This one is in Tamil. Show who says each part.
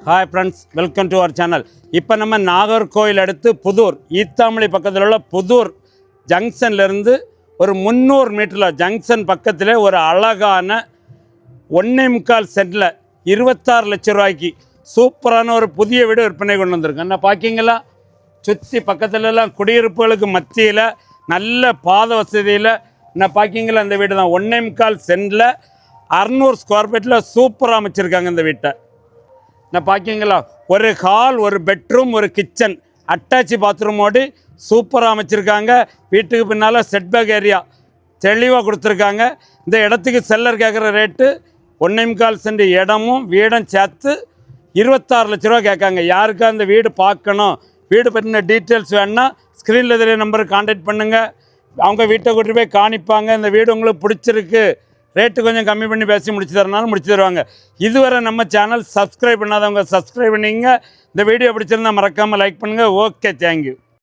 Speaker 1: Hi friends, welcome to our channel. இப்போ நம்ம நாகர்கோவில் அடுத்து புதூர் ஈத்தாமலை பக்கத்தில் உள்ள புதூர் ஜங்ஷன்லேருந்து ஒரு 300 மீட்டரில் ஜங்ஷன் பக்கத்தில் ஒரு அழகான 1.25 சென்டில் 26 லட்சம் ரூபாய்க்கு சூப்பரான ஒரு புதிய வீடு விற்பனை கொண்டு வந்திருக்கேன். என்ன பார்க்கிங்களா? சுற்றி பக்கத்துலலாம் குடியிருப்புகளுக்கு மத்தியில் நல்ல பாத வசதியில் என்ன பார்க்கிங்களா? அந்த வீடு தான் 1.25 சென்டில் 600 ஸ்கொயர் ஃபீட்டில் சூப்பராக அமைச்சிருக்காங்க. இந்த வீட்டை என்ன பார்க்கிங்களா? ஒரு ஹால், ஒரு பெட்ரூம், ஒரு கிச்சன், அட்டாச்சி பாத்ரூமோடு சூப்பராக அமைச்சிருக்காங்க. வீட்டுக்கு பின்னால் செட்பேக் ஏரியா தெளிவாக கொடுத்துருக்காங்க. இந்த இடத்துக்கு செல்லர் கேட்குற ரேட்டு 1.25 சென்ட் இடமும் வீடும் சேர்த்து 26 லட்ச ரூபா கேட்காங்க. யாருக்கா அந்த வீடு பார்க்கணும், வீடு பற்றின டீட்டெயில்ஸ் வேணுன்னா ஸ்க்ரீனில் தெரிய நம்பருக்கு கான்டாக்ட் பண்ணுங்கள். அவங்க வீட்டை கூட்டி போய் காணிப்பாங்க. இந்த வீடு உங்களுக்கு பிடிச்சிருக்கு, ரேட்டு கொஞ்சம் கம்மி பண்ணி பேசி முடிச்சு தரனாலும் முடிச்சு தருவாங்க. இதுவரை நம்ம சேனல் சப்ஸ்கிரைப் பண்ணாதவங்க சப்ஸ்கிரைப் பண்ணிங்க. இந்த வீடியோ பிடிச்சிருந்தால் மறக்காமல் லைக் பண்ணுங்கள். Okay, thank you.